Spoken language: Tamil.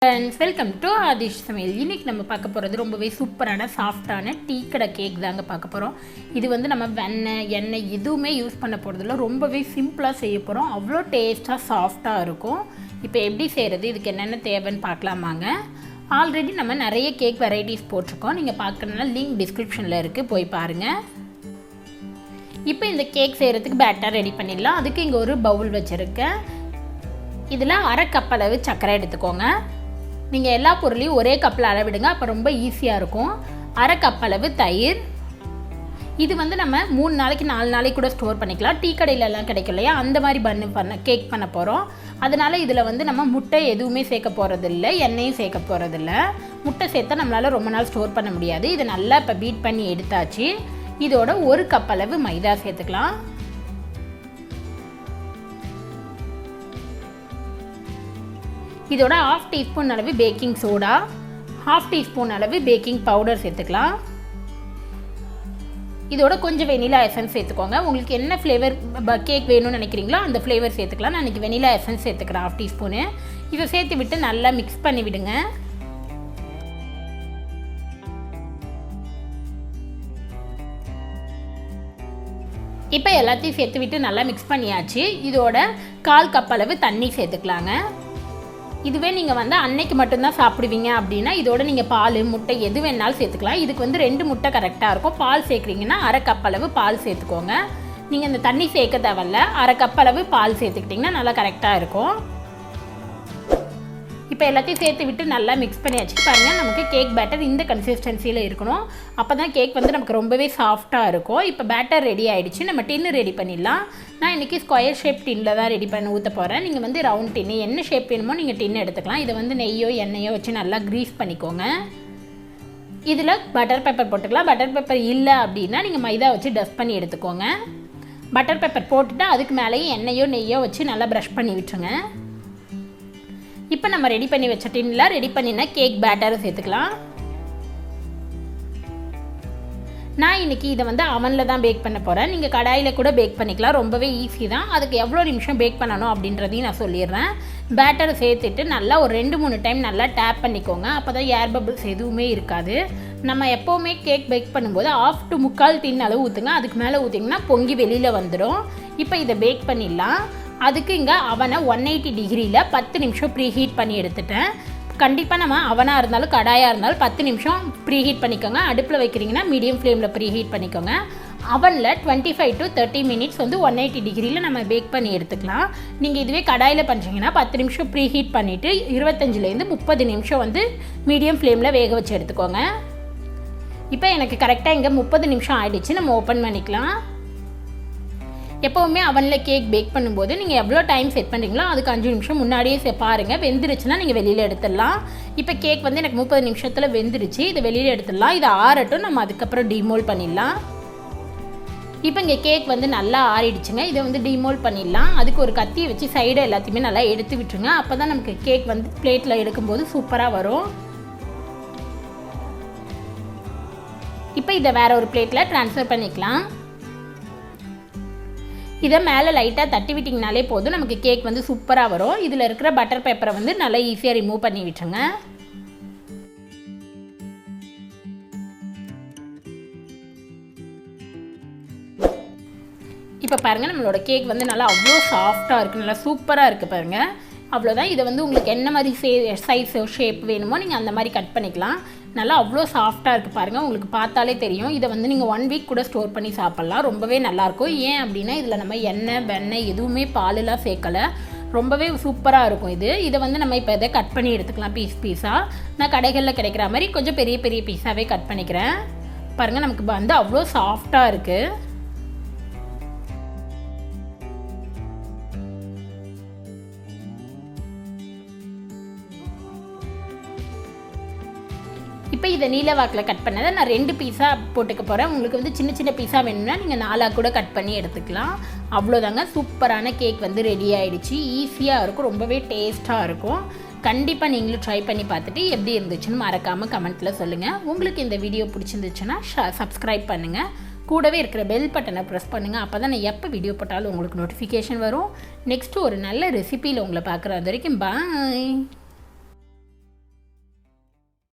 ஃப்ரெண்ட்ஸ், வெல்கம் டு ஆதிஷ் சமையல். இன்றைக்கி நம்ம பார்க்க போகிறது ரொம்பவே சூப்பரான சாஃப்டான டீ கடை கேக் தாங்க பார்க்க போகிறோம். இது வந்து நம்ம வெண்ணெய் எண்ணெய் எதுவுமே யூஸ் பண்ண போகிறதில்ல, ரொம்பவே சிம்பிளாக செய்ய போகிறோம். அவ்வளோ டேஸ்ட்டாக சாஃப்டாக இருக்கும். இப்போ எப்படி செய்கிறது, இதுக்கு என்னென்ன தேவைன்னு பார்க்கலாமாங்க. ஆல்ரெடி நம்ம நிறைய கேக் வெரைட்டிஸ் போட்டிருக்கோம். நீங்கள் பார்க்கணுன்னா லிங்க் டிஸ்கிரிப்ஷனில் இருக்குது, போய் பாருங்கள். இப்போ இந்த கேக் செய்கிறதுக்கு பேட்டர் ரெடி பண்ணிடலாம். அதுக்கு இங்கே ஒரு பவுல் வச்சுருக்கேன். இதில் அரை கப் அளவு சர்க்கரை எடுத்துக்கோங்க. நீங்கள் எல்லா பொருளையும் ஒரே கப்பில் அளவிடுங்க, அப்போ ரொம்ப ஈஸியாக இருக்கும். அரை கப் அளவு தயிர். இது வந்து நம்ம 3 நாளைக்கு 4 நாளைக்கு கூட ஸ்டோர் பண்ணிக்கலாம். டீ கடையிலலாம் கிடைக்கும் இல்லையா, அந்த மாதிரி கேக் பண்ண போகிறோம். அதனால் இதில் வந்து நம்ம முட்டை எதுவுமே சேர்க்க போகிறதில்ல, எண்ணெயும் சேர்க்க போகிறதில்ல. முட்டை சேர்த்தா நம்மளால் ரொம்ப நாள் ஸ்டோர் பண்ண முடியாது. இது நல்லா இப்போ பீட் பண்ணி எடுத்தாச்சு. இதோட 1 கப் அளவு மைதா சேர்த்துக்கலாம். இதோட 1/2 டீஸ்பூன் அளவு பேக்கிங் சோடா, 1/2 டீஸ்பூன் அளவு பேக்கிங் பவுடர் சேர்த்துக்கலாம். இதோட கொஞ்சம் வெனிலா எசன்ஸ் சேர்த்துக்கோங்க. உங்களுக்கு என்ன ஃப்ளேவர் கேக் வேணும்னு நினைக்கிறீங்களோ அந்த ஃப்ளேவர் சேர்த்துக்கலாம். நான் இன்றைக்கி வெனிலா எசன்ஸ் சேர்த்துக்கிறேன் 1/2 டீஸ்பூனு. இதை சேர்த்து விட்டு நல்லா மிக்ஸ் பண்ணி விடுங்க. இப்போ எல்லாத்தையும் சேர்த்து விட்டு நல்லா மிக்ஸ் பண்ணியாச்சு. இதோட 1/4 கப் அளவு தண்ணி சேர்த்துக்கலாங்க. இதுவே நீங்கள் வந்து அன்னைக்கு மட்டும்தான் சாப்பிடுவீங்க அப்படின்னா இதோட நீங்கள் பால் முட்டை எது வேணாலும் சேர்த்துக்கலாம். இதுக்கு வந்து 2 முட்டை கரெக்டாக இருக்கும். பால் சேர்க்குறீங்கன்னா அரை கப் அளவு பால் சேர்த்துக்கோங்க. நீங்கள் இந்த தண்ணி சேர்க்க தேவையில்ல, அரை கப் அளவு பால் சேர்த்துக்கிட்டிங்கன்னா நல்லா கரெக்டாக இருக்கும். இப்போ எல்லாத்தையும் சேர்த்து விட்டு நல்லா மிக்ஸ் பண்ணியாச்சு. பாருங்கள், நமக்கு கேக் பேட்டர் இந்த கன்சிஸ்டன்சியில் இருக்கணும். அப்போ தான் கேக் வந்து நமக்கு ரொம்பவே சாஃப்டாக இருக்கும். இப்போ பேட்டர் ரெடி ஆகிடுச்சு. நம்ம டின்னு ரெடி பண்ணிடலாம். நான் இன்றைக்கி ஸ்கொயர் ஷேப் டின்னில் தான் ரெடி பண்ணி ஊற்ற போகிறேன். நீங்கள் வந்து ரவுண்ட் டின்னு என்ன ஷேப் வேணுமோ நீங்கள் டின்னு எடுத்துக்கலாம். இதை வந்து நெய்யோ எண்ணெயோ வச்சு நல்லா க்ரீஸ் பண்ணிக்கோங்க. இதில் பட்டர் பேப்பர் போட்டுக்கலாம். பட்டர் பேப்பர் இல்லை அப்படின்னா நீங்கள் மைதா வச்சு டஸ்ட் பண்ணி எடுத்துக்கோங்க. பட்டர் பேப்பர் போட்டுட்டு அதுக்கு மேலேயே எண்ணெயோ நெய்யோ வச்சு நல்லா ப்ரஷ் பண்ணி விட்டுருங்க. இப்போ நம்ம ரெடி பண்ணி வச்ச டின்னில் ரெடி பண்ணினா கேக் பேட்டரை சேர்த்துக்கலாம். நான் இன்றைக்கி இதை வந்து அவனில் தான் பேக் பண்ண போகிறேன். நீங்கள் கடாயில் கூட பேக் பண்ணிக்கலாம், ரொம்பவே ஈஸி தான். அதுக்கு எவ்வளோ நிமிஷம் பேக் பண்ணணும் அப்படின்றதையும் நான் சொல்லிடுறேன். பேட்டரை சேர்த்துட்டு நல்லா ஒரு 2-3 டைம் நல்லா டேப் பண்ணிக்கோங்க. அப்போ தான் ஏர் பபிள்ஸ் எதுவுமே இருக்காது. நம்ம எப்போவுமே கேக் பேக் பண்ணும்போது 1/2 to 1/4 டின் அளவு ஊற்றுங்க. அதுக்கு மேலே ஊற்றிங்கன்னா பொங்கி வெளியில் வந்துடும். இப்போ இதை பேக் பண்ணிடலாம். அதுக்கு இங்கே அவனை 180 டிகிரியில் 10 நிமிஷம் ப்ரீ ஹீட் பண்ணி எடுத்துட்டேன். கண்டிப்பாக நம்ம அவனாக இருந்தாலும் கடாயாக இருந்தாலும் 10 நிமிஷம் ப்ரீ ஹீட் பண்ணிக்கோங்க. அடுப்பில் வைக்கிறீங்கன்னா மீடியம் ஃப்ளேமில் ப்ரீ ஹீட் பண்ணிக்கோங்க. அவனில் 25 to 30 மினிட்ஸ் வந்து 180 டிகிரியில் நம்ம பேக் பண்ணி எடுத்துக்கலாம். நீங்கள் இதுவே கடாயில் பண்ணுறீங்கன்னா 10 நிமிஷம் ப்ரீ ஹீட் பண்ணிவிட்டு 25லேருந்து 30 நிமிஷம் வந்து மீடியம் ஃப்ளேமில் வேக வச்சு எடுத்துக்கோங்க. இப்போ எனக்கு கரெக்டாக இங்கே 30 நிமிஷம் ஆகிடுச்சு. நம்ம ஓப்பன் பண்ணிக்கலாம். எப்போவுமே அவனில் கேக் பேக் பண்ணும்போது நீங்கள் எவ்வளோ டைம் செட் பண்ணுறீங்களோ அதுக்கு 5 நிமிஷம் முன்னாடியே பாருங்கள். வெந்துருச்சுன்னா நீங்கள் வெளியில் எடுத்துடலாம். இப்போ கேக் வந்து எனக்கு 30 நிமிஷத்தில் வெந்துருச்சு. இதை வெளியில் எடுத்துடலாம். இதை ஆறட்டும், நம்ம அதுக்கப்புறம் டிமோல்ட் பண்ணிடலாம். இப்போ இங்கே கேக் வந்து நல்லா ஆறிடுச்சுங்க. இதை வந்து டிமோல்ட் பண்ணிடலாம். அதுக்கு ஒரு கத்தியை வச்சு சைடை எல்லாத்தையுமே நல்லா எடுத்து விட்டுருங்க. அப்போ தான் நமக்கு கேக் வந்து பிளேட்டில் எடுக்கும்போது சூப்பராக வரும். இப்போ இதை வேறு ஒரு பிளேட்டில் ட்ரான்ஸ்ஃபர் பண்ணிக்கலாம். இதை மேலே லைட்டாக தட்டி விட்டிங்கனாலே போதும், நமக்கு கேக் வந்து சூப்பராக வரும். இதில் இருக்கிற பட்டர் பேப்பரை வந்து நல்லா ஈஸியாக ரிமூவ் பண்ணி விட்டுருங்க. இப்போ பாருங்கள், நம்மளோட கேக் வந்து நல்லா அவ்வளோ சாஃப்டாக இருக்குது, நல்லா சூப்பராக இருக்குது பாருங்கள். அவ்வளோதான். இதை வந்து உங்களுக்கு என்ன மாதிரி சைஸ் ஷேப் வேணுமோ நீங்கள் அந்த மாதிரி கட் பண்ணிக்கலாம். நல்லா அவ்வளோ சாஃப்டாக இருக்குது பாருங்கள், உங்களுக்கு பார்த்தாலே தெரியும். இதை வந்து நீங்கள் 1 வீக் கூட ஸ்டோர் பண்ணி சாப்பிட்லாம், ரொம்பவே நல்லாயிருக்கும். ஏன் அப்படின்னா இதில் நம்ம எண்ணெய் வெண்ணெய் எதுவுமே பாலெலாம் சேர்க்கலை, ரொம்பவே சூப்பராக இருக்கும் இது. இதை வந்து நம்ம இப்போ இதை கட் பண்ணி எடுத்துக்கலாம் பீஸாக. நான் கடைகளில் கிடைக்கிற மாதிரி கொஞ்சம் பெரிய பெரிய பீஸாகவே கட் பண்ணிக்கிறேன். பாருங்கள், நமக்கு வந்து அவ்வளோ சாஃப்டாக இருக்குது. இப்போ இதை நீல வாக்கில் கட் பண்ணதை நான் 2 பீஸாக போட்டுக்க போகிறேன். உங்களுக்கு வந்து சின்ன சின்ன பீஸாக வேணும்னா நீங்கள் 4 கூட கட் பண்ணி எடுத்துக்கலாம். அவ்வளோதாங்க, சூப்பரான கேக் வந்து ரெடி ஆகிடுச்சு. ஈஸியாக இருக்கும், ரொம்பவே டேஸ்ட்டாக இருக்கும். கண்டிப்பாக நீங்களும் ட்ரை பண்ணி பார்த்துட்டு எப்படி இருந்துச்சுன்னு மறக்காமல் கமெண்ட்டில் சொல்லுங்கள். உங்களுக்கு இந்த வீடியோ பிடிச்சிருந்துச்சுன்னா சப்ஸ்கிரைப் பண்ணுங்கள். கூடவே இருக்கிற பெல் பட்டனை ப்ரெஸ் பண்ணுங்கள். அப்போ தான் நான் எப்போ வீடியோ போட்டாலும் உங்களுக்கு நோட்டிஃபிகேஷன் வரும். நெக்ஸ்ட்டு ஒரு நல்ல ரெசிபியில் உங்களை பார்க்குற வரைக்கும் பாய்.